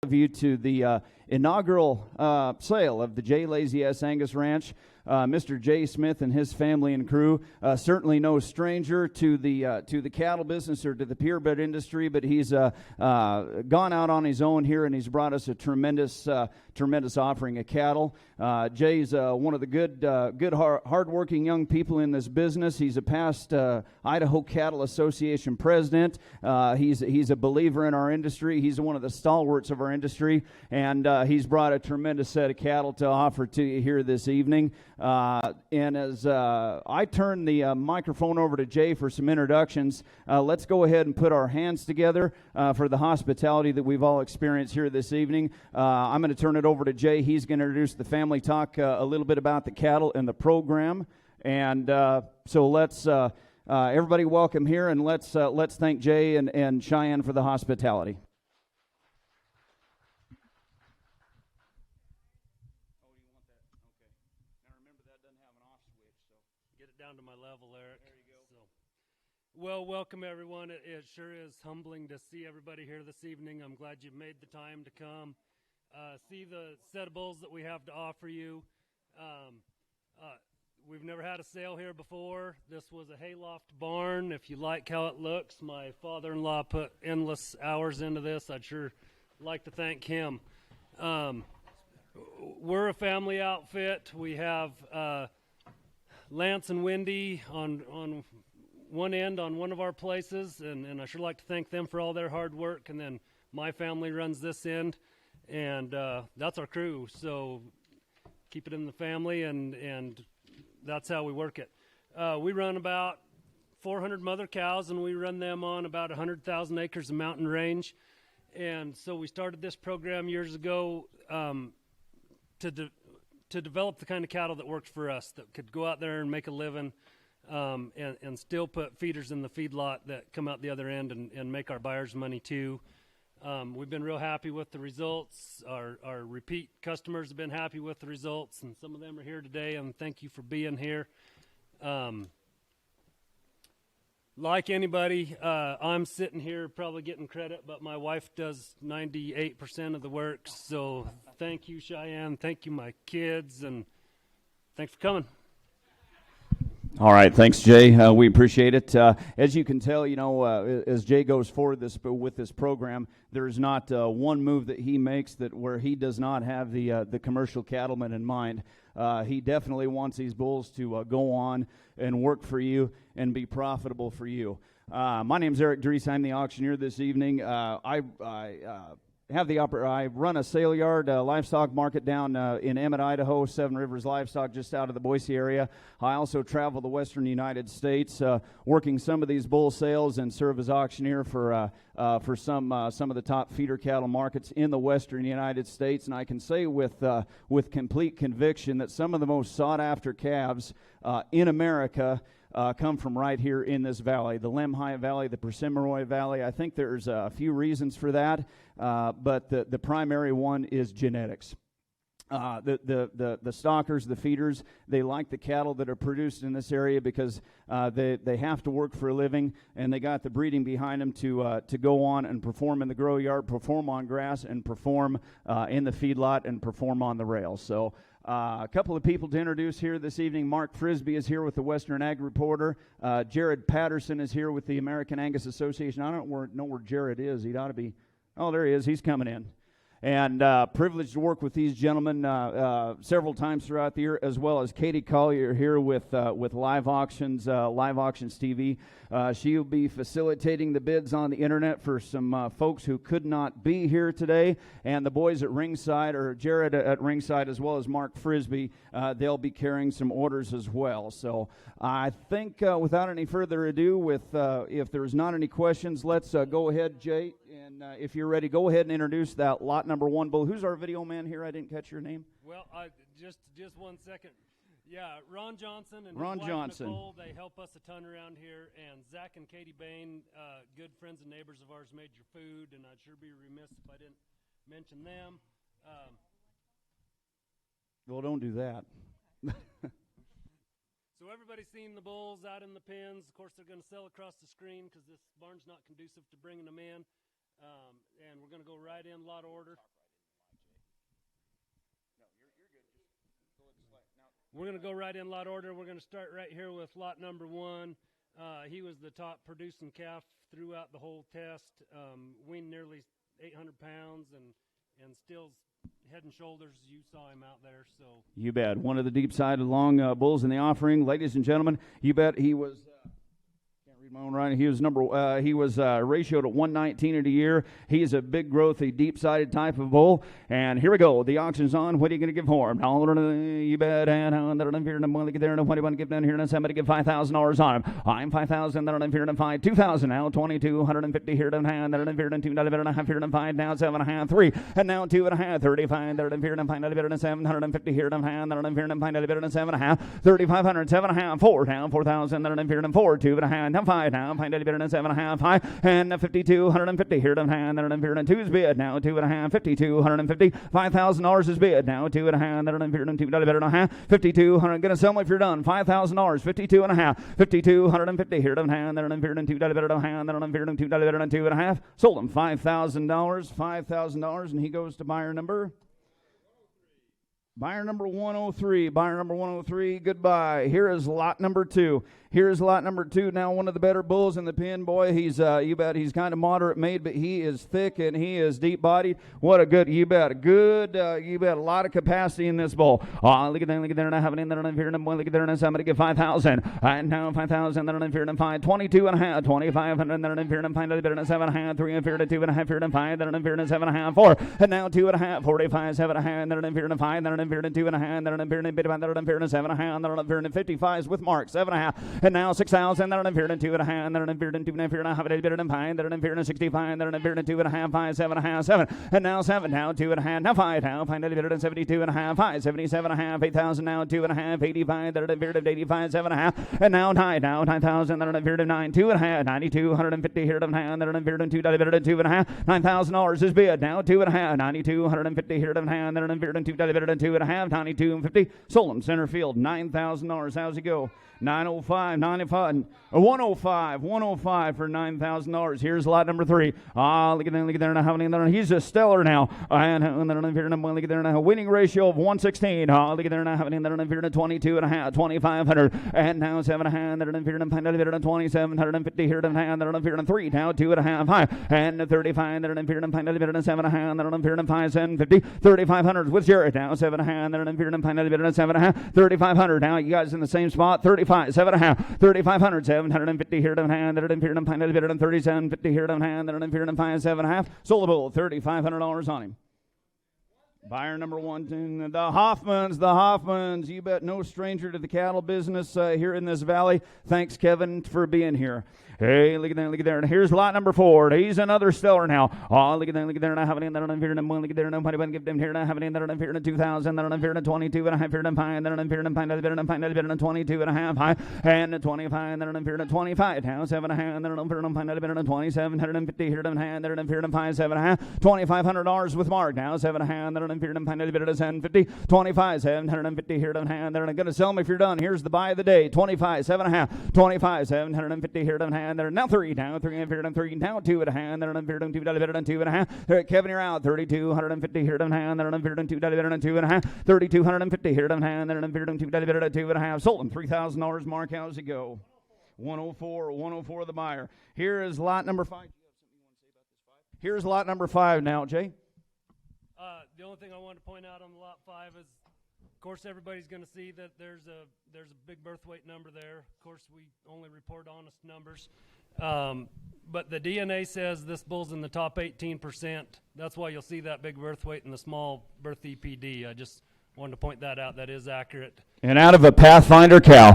of you to the inaugural sale of the JLazyS Angus Ranch. Mr. Jay Smith and his family and crew, certainly no stranger to the cattle business or to the purebred industry, but he's gone out on his own here, and he's brought us a tremendous offering of cattle. Jay's one of the good hardworking young people in this business. He's a past Idaho Cattle Association president. He's a believer in our industry. He's one of the stalwarts of our industry, and he's brought a tremendous set of cattle to offer to you here this evening. And as I turn the microphone over to Jay for some introductions, let's go ahead and put our hands together for the hospitality that we've all experienced here this evening. I'm going to turn it over to Jay. He's going to introduce the family, talk a little bit about the cattle and the program. And so let's everybody welcome here, and let's thank Jay and Cheyenne for the hospitality. Down to my level, Eric. There you go. So, well, welcome everyone. It sure is humbling to see everybody here this evening. I'm glad you made the time to come see the set of bulls that we have to offer you. We've never had a sale here before. This was a hayloft barn. If you like how it looks, my father-in-law put endless hours into this. I'd sure like to thank him. We're a family outfit. We have Lance and Wendy on one end on one of our places, and I sure like to thank them for all their hard work. And then my family runs this end, and that's our crew. So keep it in the family, and that's how we work it. We run about 400 mother cows, and we run them on about 100,000 acres of mountain range. And so we started this program years ago to develop the kind of cattle that worked for us, that could go out there and make a living, and still put feeders in the feedlot that come out the other end and make our buyers money too. We've been real happy with the results. Our repeat customers have been happy with the results, and some of them are here today, and thank you for being here. Like anybody, I'm sitting here probably getting credit, but my wife does 98% of the work. So thank you, Cheyenne. Thank you, my kids, and thanks for coming. All right, thanks, Jay. We appreciate it. As you can tell, as Jay goes forward with this program, there's not one move that he makes where he does not have the commercial cattleman in mind. He definitely wants these bulls to go on and work for you and be profitable for you. My name's Eric Dries. I'm the auctioneer this evening. I run a sale yard, livestock market down in Emmett, Idaho, Seven Rivers Livestock, just out of the Boise area. I also travel the western United States, working some of these bull sales, and serve as auctioneer for some of the top feeder cattle markets in the western United States. And I can say with complete conviction that some of the most sought after calves in America come from right here in this valley, the Lemhi Valley, the Persimmon Valley. I think there's a few reasons for that, but the primary one is genetics. The stockers, the feeders, they like the cattle that are produced in this area because they have to work for a living, and they got the breeding behind them to go on and perform in the grow yard, perform on grass, and perform in the feedlot, and perform on the rails. So a couple of people to introduce here this evening. Mark Frisbee is here with the Western Ag Reporter. Jared Patterson is here with the American Angus Association. I don't know where Jared is. He ought to be. Oh, there he is. He's coming in. And privileged to work with these gentlemen several times throughout the year, as well as Katie Collier here with Live Auctions TV. She'll be facilitating the bids on the internet for some folks who could not be here today. And the boys at ringside, or Jared at ringside, as well as Mark Frisbee, they'll be carrying some orders as well. So I think without any further ado, if there's not any questions, let's go ahead, Jay. And if you're ready, go ahead and introduce that lot number one bull. Who's our video man here? I didn't catch your name. Well, just 1 second. Yeah, Ron Johnson and Ron his wife Johnson. Nicole, they help us a ton around here. And Zach and Katie Bain, good friends and neighbors of ours, made your food, and I'd sure be remiss if I didn't mention them. Well, don't do that. So everybody's seen the bulls out in the pens. Of course, they're going to sell across the screen because this barn's not conducive to bringing them in. And we're going to go right in lot order. We're going to go right in lot order. We're going to start right here with lot number 1. He was the top producing calf throughout the whole test. Weighed nearly 800 pounds and still head and shoulders. You saw him out there. So You bet. One of the deep-sided long bulls in the offering. Ladies and gentlemen, you bet he was... can't read my own writing. He was ratioed at 119 in a year. He is a big growthy, deep-sided type of bull. And here we go. The auction's on. What are you going to give for him? You bet. And what do you want to give down here? And somebody give $5,000 on him. I'm $5,000. I'm here to find $2,000 now. $2,250 here to hand. $2 here to find now. 7.5 3 and now 2.5 35. $100 here to find $750 here to hand. $100 here to find $7.5 $3,500 7.5 4 down 4,000 here to 4 2.5 now 5 now find $7.5 high and $5,250 here to hand. $100 2 is bid now 2.5 $5,250 $5,000 is bid now 2.5 $2.5 $5,200 gonna sell me if you're done $5,000 $52.5 $5,250 here to hand. $2.5 sold him $5,000 and he goes to buyer number 103. Buyer number 103, goodbye. Here is lot number 2. Now one of the better bulls in the pen. Boy, he's you bet he's kind of moderate made, but he is thick and he is deep bodied. What a good, you bet a lot of capacity in this bull. Look at there, I have it in there, and I'm here, and look at there, and somebody give 5,000. And now 5,000, then I'm here, and find 22.5, 2,500, then I'm here, and find a bit, and 7.5, 3, and here to 2.5, here to 5, then I'm here, and 7.5, 4, and now 2.5, 45, 7.5, then I'm here, and 5, then I'm here, and 2.5, then I'm here, and bit, then I'm here, and 7.5, then I'm here, and 55s with Mark, 7.5. And now 6,000, then I'm here and 2.5, then I'm here and 2.5, and I have it bit and 5, then I'm here and 65, then I'm here and 2.5, 5, 7.5, 7, and now 7, now 2.5, now 5, now find a bit and 72.5, 5, 77.5, 8,000, now 2.5, 85, then I'm here and 85, 7.5, and now 9, now 9,000, then I'm here and 9, 2.5, 9,250 here to 9, then I'm here and 2.5, $9,000 is bid, now 2.5, 9,250 here to 9, then I'm here and 2.5, 9,250, sold him center field, $9,000. How's it go? 905, 95, 105 for $9,000. Here's lot number 3. Look at there now. He's a stellar now. And look at there now. Winning ratio of 116. Look at there now. 22.5, 2,500. And now 7.5. 2,750 here to hand. 3 now 2.5 high. And 35. 7.5. 5, 750. 3,500 with Jared now. 7.5. 7.5. 3,500. Now you guys in the same spot. 35. 7.5, 3,500, 750 here to hand, 3750 here to hand, 5, 7.5. Sold the bull, $3,500 on him. Buyer number 1, the Hoffmans. You bet, no stranger to the cattle business here in this valley. Thanks, Kevin, for being here. Hey, look at there. And here's lot number 4. He's another stellar now. Look at there. And I have it in there. And I'm here. And look at there. Nobody want to give them here. And I have it in there. And I'm here. And 2,000. And I'm here. And 22. And I have here. And 5. And I'm here. And 5. And I'm here. And 22 and a half high. And 25. And I'm here. And 25. Now 7.5. And I'm here. And 5. And 2750 here. And hand. And I'm here. And 5, 7.5. $2,500 with Mark. Now 7.5. And I'm here. And 5. And 750. 25. 750 here. And hand. And I'm going to sell them if you're done. Here's the buy of the day. 25. 7.5. 25. 750 here. And hand. Now 3 down, 3 and 3 now 2 at a hand, then I'm here and 2.5. Kevin, you're out. 3,250 here to hand, then I'm here and 2.5. 3,250 here to hand, then I'm here and 2.5. Sold him $3,000. Mark, how's it go? 104 the buyer. Here is lot number 5. Here's lot number 5 now, Jay. The only thing I wanted to point out on lot 5 is, of course, everybody's going to see that there's a big birth weight number there. Of course, we only report honest numbers. But the DNA says this bull's in the top 18%. That's why you'll see that big birth weight and the small birth EPD. I just wanted to point that out. That is accurate. And out of a Pathfinder cow.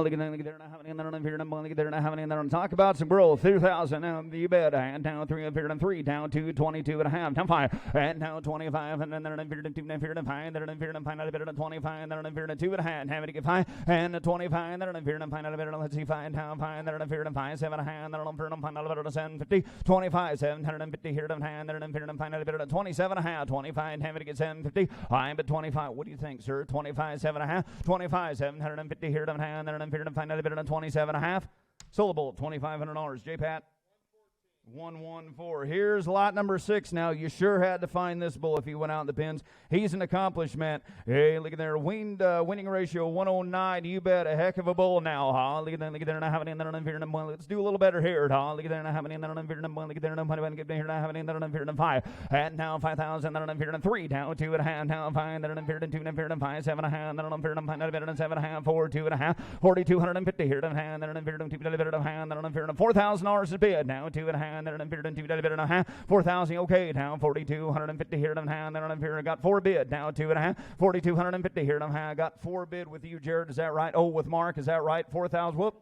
Look at there. And I'm here. And look at there. And talk about some growth. 2,000. Now you bet. And down 3 up here. And 3 down 2. 22 and a half. Now 5. And now 25. And then I'm here. And 2 and 5. Then I'm here. And find out a bit. And 25. And then I'm here. And 2 and a half. And have it to get 5. And 25. And then I'm here. And find out a bit. Let's see. 5 down 5. Then I'm here. And 5. 7 and a half. And then I'm here. And find out a bit. And 750. 25. 750 here. And then I'm here. And find out a bit. And 27 and a half. 25. And have it to get 750. I'm at 25. What do you think, sir? 25. 7 and a half. 25, 750 here to hand, and I'm here to find out a bit on 27 and a half. Sold a bull, $2,500. J. Pat, 114. Here's lot number 6 now. You sure had to find this bull if he went out in the pins. He's an accomplishment. Hey, look at there. Winning ratio 109. You bet. A heck of a bull now, huh? Look at there. Look at there. Now having in there. Let's do a little better here, huh? Look at there. Now having in there. Look at there. Now having in there. 5. And now 5,000. 3 down 2.5. Now 5. 2 5 7.5. 7.5 4 2.5 4,250 here. 4,000 dollars is bid now 2.5. 4,000. Okay, now 4,250 here. Got 4 bid now 2.5. 4,250 here. Got 4 bid with you, Jared. Is that right? Oh, with Mark, is that right? 4,000. Whoop.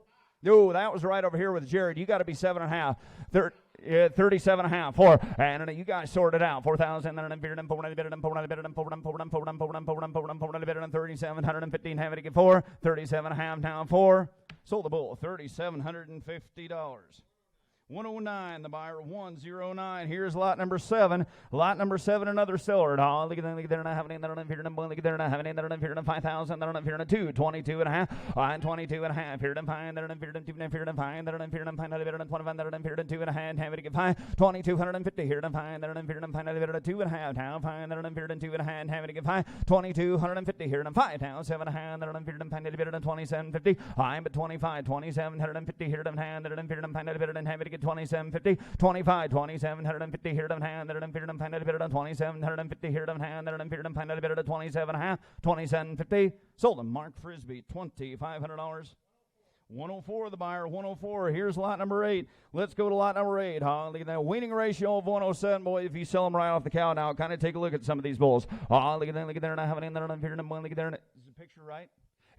No, that was right over here with Jared. You got to be 7.5. 37.5. 4. And you guys sort it out. 4,000. 3,715. Have it again. 4. 37.5 now. 4. Sold the bull. $3,750. 109, the buyer, 109. Here's lot number 7. Lot number 7, another seller. Oh, look at there, not having there, look at there, not having there, 5,000, there, 2, 22 and a half, 22 and a half, here to find, there, 2, here to find, there, 25, there, 2 and a half, have it again, 2,250, here to find, there, 2 and a half, now find, there, 2 and a half, have it again, 2,250, here to 5, now 7 and a half, there, 2750, I'm at 25, 2,750, here to hand, there, have it again, 2750, 25, 2,750 here to hand, there, 2,750 here to hand, there, 27.5, 2750. Sold him. Mark Frisbee, $2,500. 104, the buyer, 104. Here's lot number 8. Let's go to lot number 8. Huh? Look at that winning ratio of 107. Boy, if you sell them right off the cow now, kind of take a look at some of these bulls. Oh, look at that, look at there, not having in there, look at there. Is the picture right?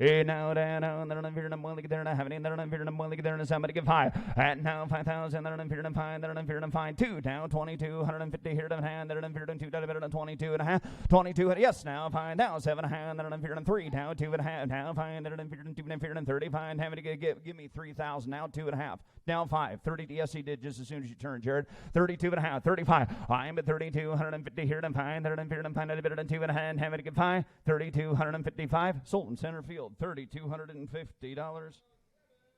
Hey, now, down, and then I'm here, and look at there, and having there, and I'm here, and look at there, and somebody give 5. And now 5,000, and I'm here, and 5, and I'm here, and 5, 2, down 2,250 here to hand, and I'm here, and 2, and 22 and a half, 22, yes, now 5, down 7 and a half, and I'm here, and 3, down 2 and a half, now 5, and I'm here, and 2, and I'm here, and 35, and having to give me 3,000, now 2 and a half, down 5, 30, yes, he did just as soon as you turned, Jared, 32 and a half, 35, I'm at 3,250 here to 5, and I'm here, and 5, and 2 and a half, and having to give 5, 3,255, sold in center field, $3,250.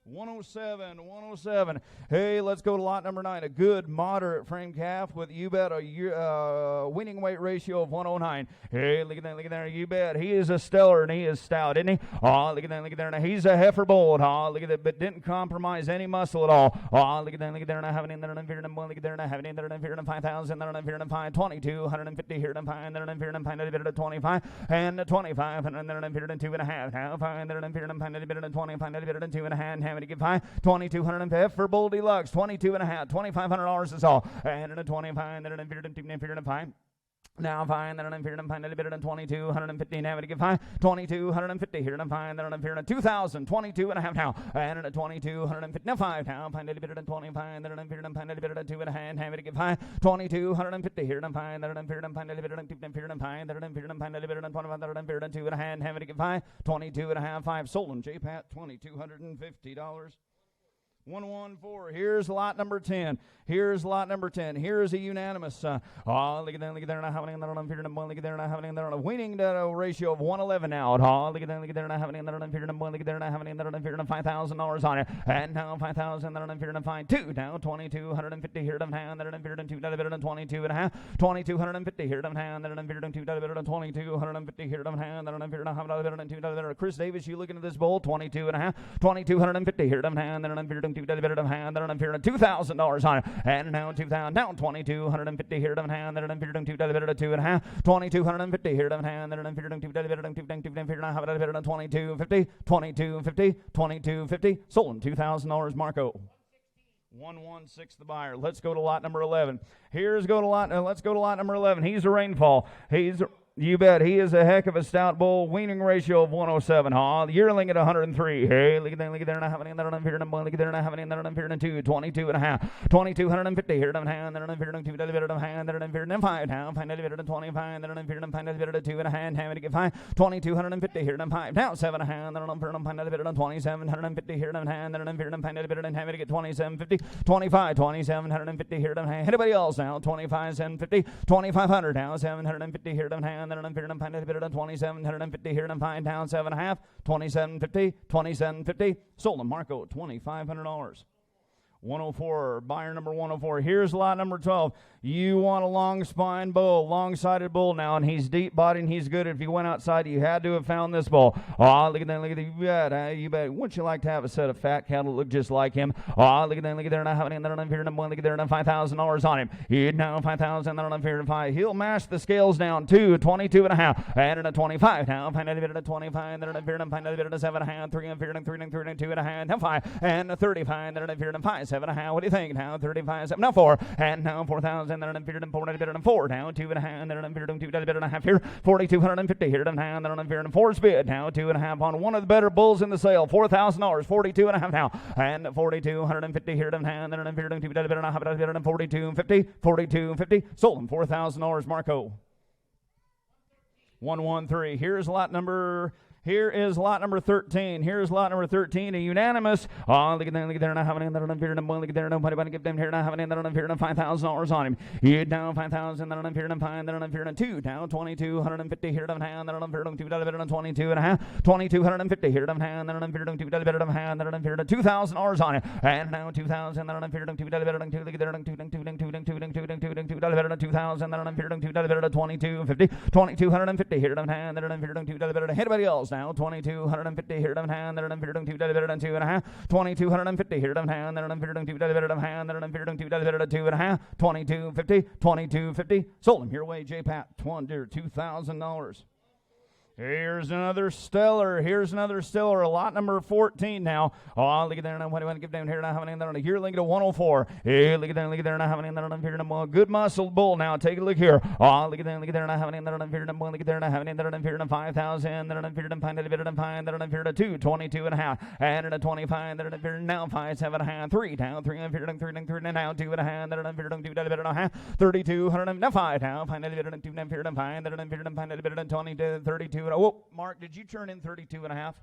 107. Hey, let's go to lot number 9. A good moderate frame calf with, you bet, a winning weight ratio of 109. Hey, look at there, you bet. He is a stellar and he is stout, isn't he? Oh, look at there. Now, he's a heifer bull. Oh, look at that, but didn't compromise any muscle at all. Oh, look at there. Now, having in there, and look at there. Now, having in there, and 5,000, there, and 5, 2,250 here, and 5, there, and 25, and 25, and then, and 2 and a half. Now, 5, there, and 25, and 2 and a half. Having to give 5, 2,250 for Bull Deluxe, 22 and a half, $2,500 is all, and a 25, then an 5. Now 5, then I'm here, and 2,250, now to give 5, 2,250 here, and 5, then I'm here, and 2,000, 22 and a half now, and a 2,250, now 5, now, 25, then I'm here, and 2 and a half, have to give 5, 2,250 here, and 5, then I'm here, and 5, then I'm here, and 5, then I'm here, and 5, then I'm here, and 2 and a half, have to give 5, 22 and a half, 5, sold them, J-Pat, $2,250. 114. Here's lot number 10. Here's lot number 10. Here's a unanimous. Oh, look at there, not having there, look at there, not having there, a winning ratio of 111 now. Oh, look at there, not having there, look at there, not having there, $5,000 on it. And now 5,000, then I'm here to find 2, now 2,250 here to hand, then I'm here to 22 and a half, 2,250 here to hand, then I'm here to 2,250 here to hand, then I'm here to 2. Chris Davis, you looking at this bowl? 22 and a half, 2,250 here to hand, then I'm here to hand, then I'm here to $2,000 on it. And now 2,000, down 2,250 here to hand, then I'm here to 2 and a half, 2,250 here to hand, then I'm here to 2250, 2250, sold him $2,000, Marco. 116 the buyer. Let's go to lot number 11. Let's go to lot number 11. He's a Rainfall. You bet. He is a heck of a stout bull. Weaning ratio of 107. The yearling at 103. Hey, look at there. Not having there. I'm here. Look at there. Not having there. I'm here. 22 and a half. 2,250 here. I'm hand. Then I'm here. 2 hand. Then I'm here. 5 now. 25. Then I'm here. 2 and a hand. Having to get 5. 2,250 here. 5 now. 7 hand. Then I'm here. 2,750 here. Hand. Then I'm here. Having to get 2,750. 25. 2,750 here. Anybody else now? 25,750. 2,500 now. 750 here. Hand. Then I'm here, 2,750 here, and 5 down 7.5, 2,750, 2,750. Sold them, Marco, $2,500. 104, buyer number 104. Here's lot number 12. You want a long spine bull, long-sided bull now, and he's deep bodied and he's good. If you went outside, you had to have found this bull. Oh, look at that, look at that. You bet. Wouldn't you like to have a set of fat cattle that look just like him? Oh, look at that, look at there. Now having there, look at there, $5,000 on him. He'd now $5,000, he'll mash the scales down to 22 and a half, and a 25. Now find a bit of 25, then find a bit of 7 and a half, 3 and 3 and 3 and 3 and 2 and a half, now 5 and a 35, then a 5, 7 and a half. What do you think? Now 35, 7, now 4, and now 4,000, then a 4, now 2 and a half, then a 2 and a half here, 4,250 here, then a 4's bid. Now 2 and a half on one of the better bulls in the sale, $4,000, 42 and a half now, and 4,250 here, then a 42.50, sold him $4,000, Marco. 113. Here is lot number 13. Here's lot number 13, a unanimous. Oh, look at there, not having that on here, look at there, nobody want to give them here, not having that on here, $5,000 on him. Here down 5,000, then on here, and 5, then on here, and 2, down 2,250 here, down hand, then on here, 22 and a half, 2,250 here, down hand, then on here, 2 hand, then on here, $2,000 on it, and now 2,000, then on here, 2, look at there, 2,000, then on here, 2250, 2,250 here, down hand, then on here, 2, anybody else? Now 2,250 here down hand, then I'm fearing 2 and a half, 2,250 here down hand, then I'm fearing 2 hand, then I'm fearing 2 and a half, 2,250, sold him your way, J Pat, $2,000. Here's another stellar. A lot number 14 now. Oh, look at there. Now, what do I want to give down here? Now, having there here, look at a 104. Hey, look at there. Now, having there. I'm here. A good muscle bull. Now, take a look here. Oh, look at there. Now, having there. I'm here. Look at there. Now, having there. I'm here. 5,000. Then I'm here. Find a bit of fine. Then I'm here. 2, 22 and a half. And a 25. Then I'm here. Now 5, 7 and a half. 3 down. 3 and 3 and 3 and now 2 and a half. Then I'm here. 2 and a half. 3,200. Now 5 down. Find a bit of 2 and 5. Then I'm here. Find a bit of 20 to 32. Oh, Mark, did you turn in 32 and a half?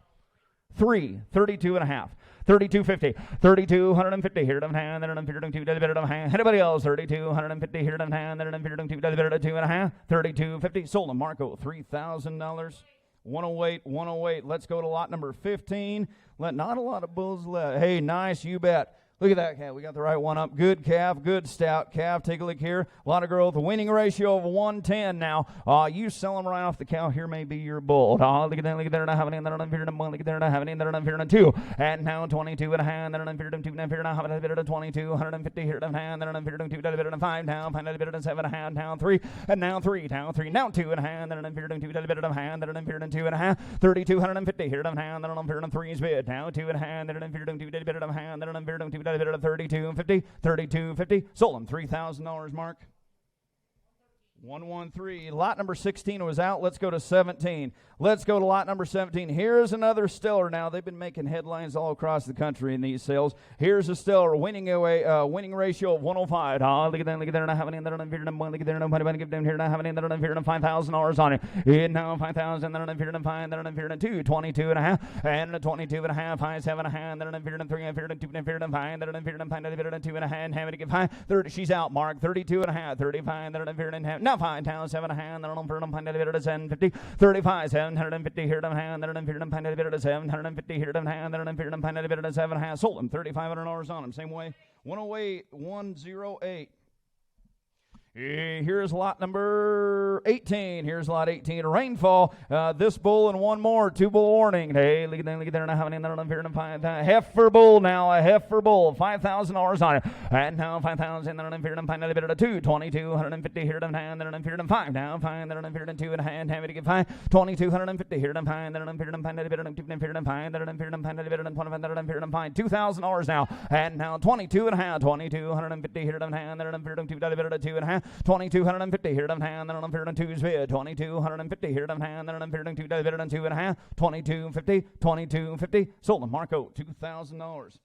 32 and a half. 3,250. 3,250 here to hand, then I'm fearing 2 to hand. Anybody else? 3,250 here to hand, then I'm fearing 2 and a half. 3,250. Sold him, Marco, $3,000. 108. Let's go to lot number 15. Not a lot of bulls left. Hey, nice, you bet. Look at that calf. We got the right one up. Good calf, good stout calf. Take a look here. A lot of growth. A winning ratio of 110 now. You sell them right off the cow. Here may be your bull. Look at that. Look at there. Not having in there. I'm fearing 1. Look at there. Not having in there. I'm fearing 2. And now 22 and a hand. Then I'm fearing 2. And I'm fearing 22. 150 here to hand. Then I'm fearing 2 to 5 now. Find a bit of 7 and a half. Now 3. And now 3. Now 3. Now 2 and a hand. Then I'm fearing 2 to hand. Then I'm fearing 2 and a half. 3,250 here to hand. Then I'm fearing 3's bid. Now 2 and a hand. Then I'm fearing 2 to hand. Then I'm fearing 2 to 32.50, sold him $3,000, Mark. 113. Lot number 16 was out. Let's go to 17. Let's go to lot number 17. Here's another stellar now. They've been making headlines all across the country in these sales. Here's a stellar winning ratio of 105. Look at that. Look at there. Not having in there. I'm fearing 1. Look at there. Nobody want to give down here. Not having in there. I'm fearing $5,000 on it. And now 5,000. Then I'm fearing 5. Then I'm fearing 2. 22 and a half. And a 22 and a half. 5, 7 and a half. Then I'm fearing 3. I'm fearing 2. I'm fearing 5. Then I'm fearing 5. Then I'm 2 and a half. And having to give 5. 30. She's out, Mark. 32 and a half. 35. Then I'm fearing half. Now 5 down. 7 and a half. Then I'm fearing 5. Then I'm 750. 35. 750 here to hand. Then I'm fearing 5. 750 here to hand. Then I'm fearing 5. 7 and a half. Sold him $3,500 on him. Same way. 108. Here's lot number 18. Here's lot 18. Rainfall. This bull and one more. 2 bull warning. Hey, look at there. Not having in there. I'm fearing 5. Heifer bull now. A heifer bull. $5,000 on it. And now 5,000. Then I'm fearing 5. A bit of 2. 2,250 here to hand. Then I'm fearing 5. Now 5. Then I'm fearing 2 and a hand. Having to get 5. 2,250 here to hand. Then I'm fearing 5. A bit of 2 and fearing 5. Then I'm fearing 5. A bit of 25. Then I'm fearing 5. $2,000 now. And now 22 and a half. 2,250 here to hand. Then I'm fearing 2 and a half. 2,250 here to hand, then I'm fearing 2's bid. 2,250 here to hand, then I'm fearing 2 and a half. 2,250. Sold him, Marco, $2,000.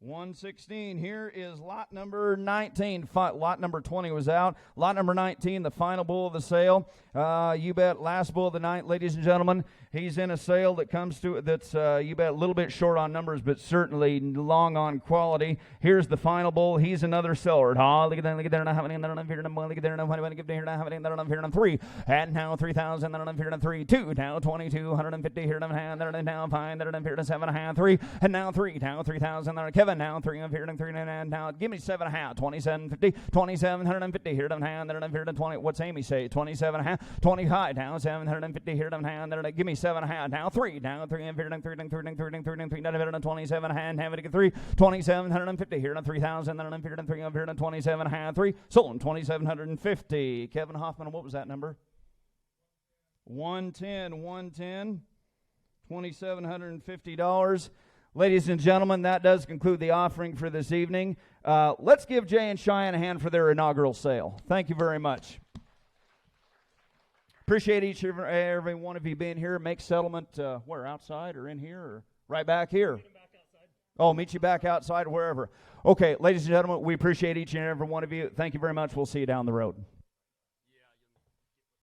116. Here is lot number 19. Lot number 20 was out. Lot number 19, the final bull of the sale. You bet, last bull of the night, ladies and gentlemen. He's in a sale that comes to that's you bet a little bit short on numbers, but certainly long on quality. Here's the final bull. He's another seller. Look at that. Look at there. Not having in there. I'm fearing 1. Look at there. Now, what do I give to here? Not having in there. I'm fearing 3. And now 3,000. Then I'm fearing 3. 2. Now 2,250 here to hand. Then now 5. Then I'm fearing 7 and a half. 3. And now 3. Now 3,000. Kevin. 7 now, 3 of here, and 3 and now. Give me 7.5, 27.50, 27.50 here, and hand, and here, and 20. What's Amy say? 27.5, 20 high down, 750 here, and hand, and give me 7.5 now, 3 down, 3 and here, and 3 and 3 and 3 and 3 and 3 down, and 27 hand, have it 3, 2750 here, and 3,000, and 3 of here, and 27 hand, 3 sold 2750. Kevin Hoffman, what was that number? 110, $2,750. Ladies and gentlemen, that does conclude the offering for this evening. Let's give Jay and Cheyenne a hand for their inaugural sale. Thank you very much. Appreciate each and every one of you being here. Make settlement where, outside or in here or right back here? Oh, meet you back outside or wherever. Okay, ladies and gentlemen, we appreciate each and every one of you. Thank you very much. We'll see you down the road.